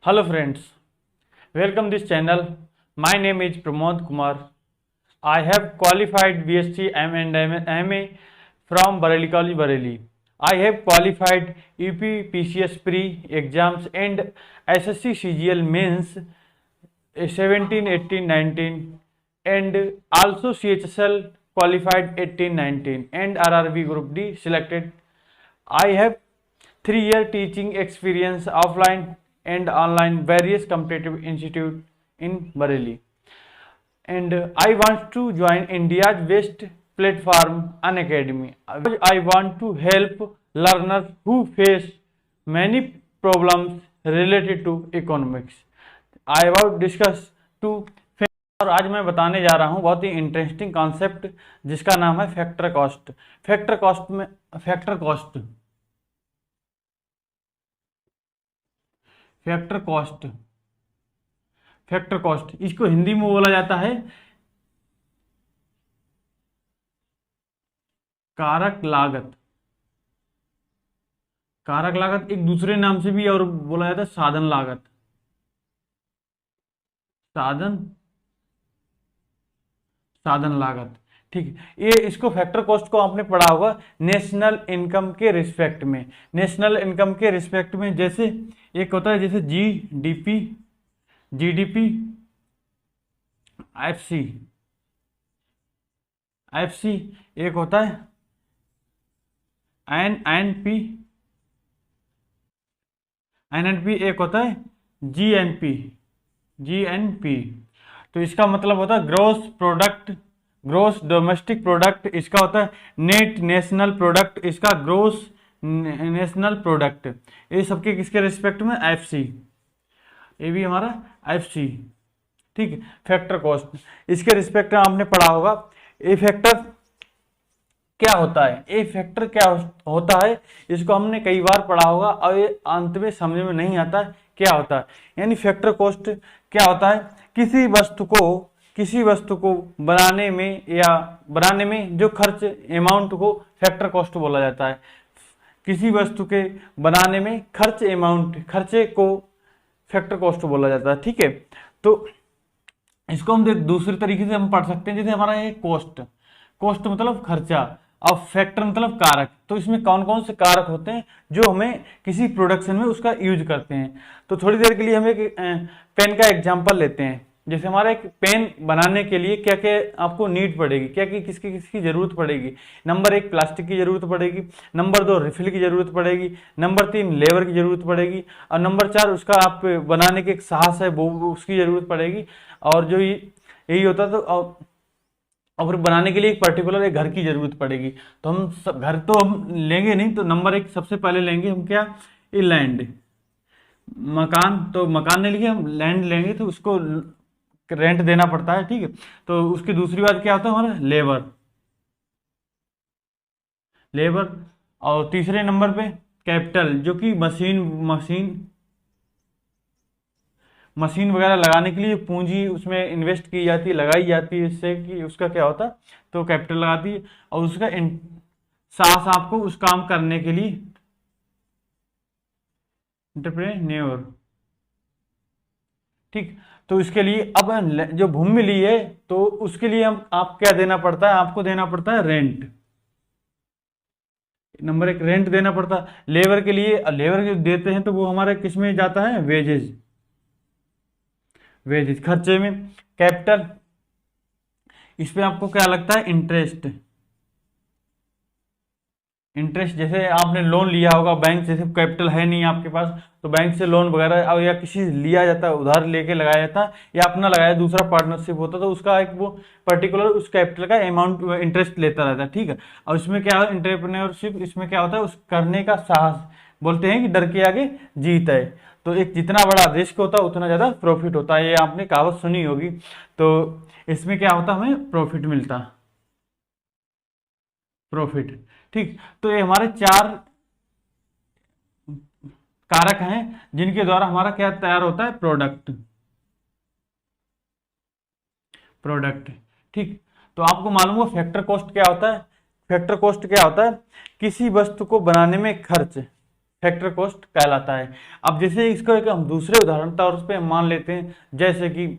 Hello friends, welcome this channel. My name is Pramod Kumar. I have qualified BSc M and MA from Bareilly College, Bareilly. I have qualified UP PCS pre exams and SSC CGL mains 17, 18, 19 and also CHSL qualified 18, 19 and RRB Group D selected. I have 3-year teaching experience offline and online various competitive institute in Bareilly. And I want to join India's best platform, Unacademy. I want to help learners who face many problems related to economics. I will discuss two और आज मैं बताने जा रहा हूं बहुत ही interesting concept जिसका नाम है फैक्टर कॉस्ट। फैक्टर कॉस्ट में फैक्टर कॉस्ट इसको हिंदी में बोला जाता है कारक लागत। कारक लागत एक दूसरे नाम से भी और बोला जाता है साधन लागत। साधन लागत, ठीक है। ये इसको फैक्टर कॉस्ट को आपने पढ़ा होगा नेशनल इनकम के रिस्पेक्ट में। नेशनल इनकम के रिस्पेक्ट में जैसे एक होता है जैसे जीडीपी, एफसी एक होता है एनएनपी एक होता है जीएनपी। तो इसका मतलब होता है ग्रोस डोमेस्टिक प्रोडक्ट। इसका होता है नेट नेशनल प्रोडक्ट, इसका ग्रोस नेशनल प्रोडक्ट। ये सबके किसके रिस्पेक्ट में? एफसी। ये भी हमारा एफसी, ठीक है। फैक्टर कॉस्ट इसके रिस्पेक्ट में आपने पढ़ा होगा। ए फैक्टर क्या होता है? ए फैक्टर क्या होता है इसको हमने कई बार पढ़ा होगा और ये अंत में समझ में नहीं आता क्या होता है। यानी फैक्टर कॉस्ट क्या होता है? किसी वस्तु को बनाने में जो खर्च अमाउंट को फैक्टर कॉस्ट बोला जाता है। किसी वस्तु के बनाने में खर्चे को फैक्टर कॉस्ट बोला जाता है, ठीक है। तो इसको हम दूसरे तरीके से हम पढ़ सकते हैं। जैसे हमारा ये कॉस्ट मतलब खर्चा और फैक्टर मतलब कारक। तो इसमें कौन कौन से कारक होते हैं जो हमें किसी प्रोडक्शन में उसका यूज करते हैं। तो थोड़ी देर के लिए हम एक पेन का एग्जांपल लेते हैं। जैसे हमारा एक पेन बनाने के लिए क्या क्या आपको नीड पड़ेगी, क्या क्या किसकी जरूरत पड़ेगी। नंबर 1 प्लास्टिक की जरूरत पड़ेगी, नंबर 2 रिफिल की जरूरत पड़ेगी, नंबर 3 लेबर की जरूरत पड़ेगी और नंबर 4 उसका आप बनाने के एक साहस है वो उसकी जरूरत पड़ेगी। और जो यही होता तो और फिर बनाने के लिए एक पर्टिकुलर एक घर की जरूरत पड़ेगी। तो हम घर तो हम लेंगे नहीं, तो नंबर 1 सबसे पहले लेंगे हम क्या? ये लैंड, मकान। तो मकान ने लिए हम लैंड लेंगे तो उसको रेंट देना पड़ता है, ठीक है। तो उसकी दूसरी बात क्या होता है? हमारा लेबर। और तीसरे नंबर पे कैपिटल, जो कि मशीन वगैरह लगाने के लिए पूंजी उसमें इन्वेस्ट की जाती है, लगाई जाती है, इससे कि उसका क्या होता है तो कैपिटल लगाती है। और उसका साहस आपको उस काम करने के लिए एंटरप्रेन्योर, ठीक। तो इसके लिए अब जो भूमि ली है तो उसके लिए आप क्या देना पड़ता है? आपको देना पड़ता है रेंट। नंबर 1 रेंट देना पड़ता है। लेबर के लिए लेबर जो देते हैं तो वो हमारे किस में जाता है? वेजेज खर्चे में। कैपिटल, इस पे आपको क्या लगता है? इंटरेस्ट जैसे आपने लोन लिया होगा बैंक से, कैपिटल है नहीं आपके पास तो बैंक से लोन वगैरह या किसी से लिया जाता है, उधार लेके लगाया जाता है या अपना लगाया, दूसरा पार्टनरशिप होता तो उसका एक वो पर्टिकुलर उस कैपिटल का अमाउंट इंटरेस्ट लेता रहता है, ठीक है। और इसमें क्या है? एंटरप्रेन्योरशिप, इसमें क्या होता है? उस करने का साहस। बोलते हैं कि डर के आगे जीत है। तो एक जितना बड़ा रिस्क होता है उतना ज़्यादा प्रॉफिट होता है। ये आपने कहावत सुनी होगी। तो इसमें क्या होता है? हमें प्रॉफिट मिलता है, प्रॉफिट, ठीक। तो ये हमारे 4 कारक हैं जिनके द्वारा हमारा क्या तैयार होता है? प्रोडक्ट, ठीक। तो आपको मालूम हो फैक्टर कॉस्ट क्या होता है? फैक्टर कॉस्ट क्या होता है? किसी वस्तु को बनाने में खर्च फैक्टर कॉस्ट कहलाता है। अब जैसे इसको एक हम दूसरे उदाहरण तौर पे मान लेते हैं, जैसे कि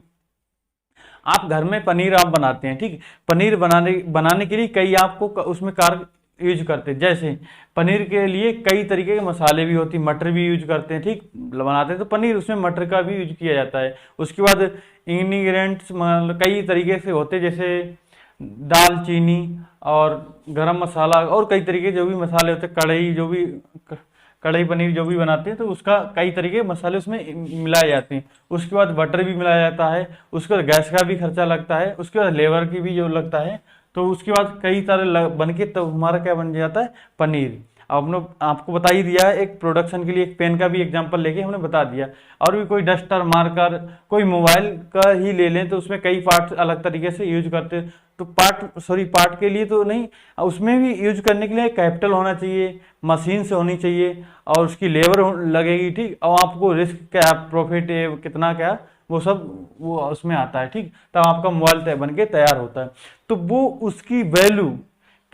आप घर में पनीर आप बनाते हैं, ठीक। पनीर बनाने के लिए कई आपको उसमें कार यूज करते हैं। जैसे पनीर के लिए कई तरीके के मसाले भी होती हैं, मटर भी यूज करते हैं, ठीक, बनाते हैं तो पनीर उसमें मटर का भी यूज किया जाता है। उसके बाद इंग्रेडिएंट्स मतलब कई तरीके से होते हैं, जैसे दाल चीनी और गरम मसाला और कई तरीके जो भी मसाले होते हैं, कढ़ाई पनीर जो भी बनाते हैं तो उसका कई तरीके के मसाले उसमें मिलाए जाते हैं। उसके बाद बटर भी मिलाया जाता है, उसके बाद गैस का भी खर्चा लगता है, उसके बाद लेबर की भी जो लगता है, तो उसके बाद कई सारे बन के तो हमारा क्या बन जाता है, पनीर। अब हमने आपको बता ही दिया है, एक प्रोडक्शन के लिए एक पेन का भी एग्जांपल लेके हमने बता दिया। और भी कोई डस्टर, मार्कर, कोई मोबाइल का ही ले लें तो उसमें कई पार्ट अलग तरीके से यूज करते हैं। तो पार्ट के लिए तो नहीं, उसमें भी यूज करने के लिए कैपिटल होना चाहिए, मशीन से होनी चाहिए और उसकी लेबर लगेगी, ठीक। और आपको रिस्क क्या, प्रॉफिट है कितना, क्या वो सब वो उसमें आता है, ठीक। तब आपका मोबाइल बन के तैयार होता है। तो वो उसकी वैल्यू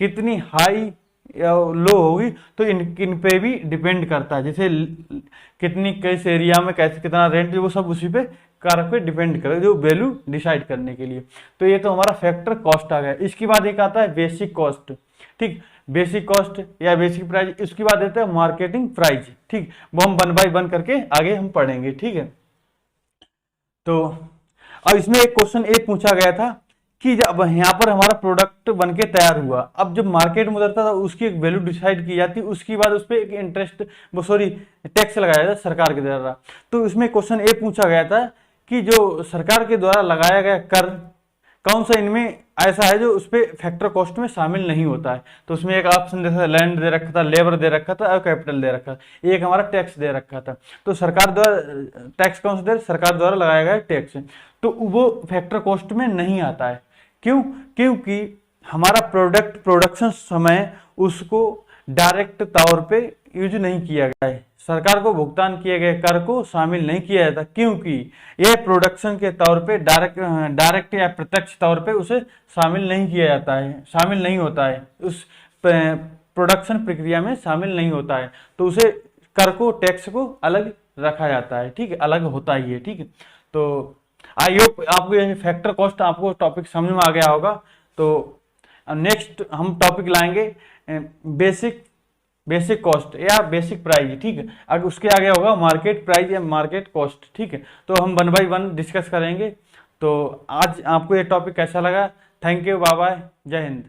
कितनी हाई या लो होगी तो इन पे भी डिपेंड करता है। जैसे कितनी किस एरिया में कैसे कितना रेंट, वो सब उसी पे कारक पे डिपेंड करे जो वैल्यू डिसाइड करने के लिए। तो ये तो हमारा फैक्टर कॉस्ट आ गया। इसके बाद एक आता है बेसिक कॉस्ट, ठीक। बेसिक कॉस्ट या बेसिक प्राइस, इसके बाद देता है मार्केटिंग प्राइस, ठीक। वो हम 1 बाय 1 करके आगे हम पढ़ेंगे, ठीक है। तो अब इसमें एक क्वेश्चन ये पूछा गया था कि जब यहाँ पर हमारा प्रोडक्ट बनके तैयार हुआ, अब जब मार्केट में उतरता था उसकी एक वैल्यू डिसाइड की जाती, उसके बाद उस पर एक इंटरेस्ट टैक्स लगाया जाता सरकार के द्वारा। तो इसमें क्वेश्चन ये पूछा गया था कि जो सरकार के द्वारा लगाया गया कर कौन सा इनमें ऐसा है जो उस पर फैक्टर कॉस्ट में शामिल नहीं होता है। तो उसमें एक ऑप्शन जैसे लैंड दे रखा था, लेबर दे रखा था और कैपिटल दे रखा था, एक हमारा टैक्स दे रखा था। तो सरकार द्वारा टैक्स कौन सा दे, सरकार द्वारा लगाया गया टैक्स, तो वो फैक्टर कॉस्ट में नहीं आता है। क्यों? क्योंकि हमारा प्रोडक्शन समय उसको डायरेक्ट तौर पे यूज नहीं किया गया है, सरकार को भुगतान किए गए कर को शामिल नहीं किया जाता, क्योंकि यह प्रोडक्शन के तौर पे डायरेक्ट या प्रत्यक्ष तौर पे उसे शामिल नहीं किया जाता है, शामिल नहीं होता है, उस प्रोडक्शन प्रक्रिया में शामिल नहीं होता है। तो उसे कर को, टैक्स को अलग रखा जाता है, ठीक है, अलग होता ही है, ठीक है। तो आई होप आपको ये फैक्टर कॉस्ट आपको टॉपिक समझ में आ गया होगा। तो नेक्स्ट हम टॉपिक लाएंगे बेसिक कॉस्ट या बेसिक प्राइस, ठीक है। अगर उसके आगे होगा मार्केट प्राइस या मार्केट कॉस्ट, ठीक है। तो हम 1 बाय 1 डिस्कस करेंगे। तो आज आपको ये टॉपिक कैसा लगा? थैंक यू, बाय बाय, जय हिंद।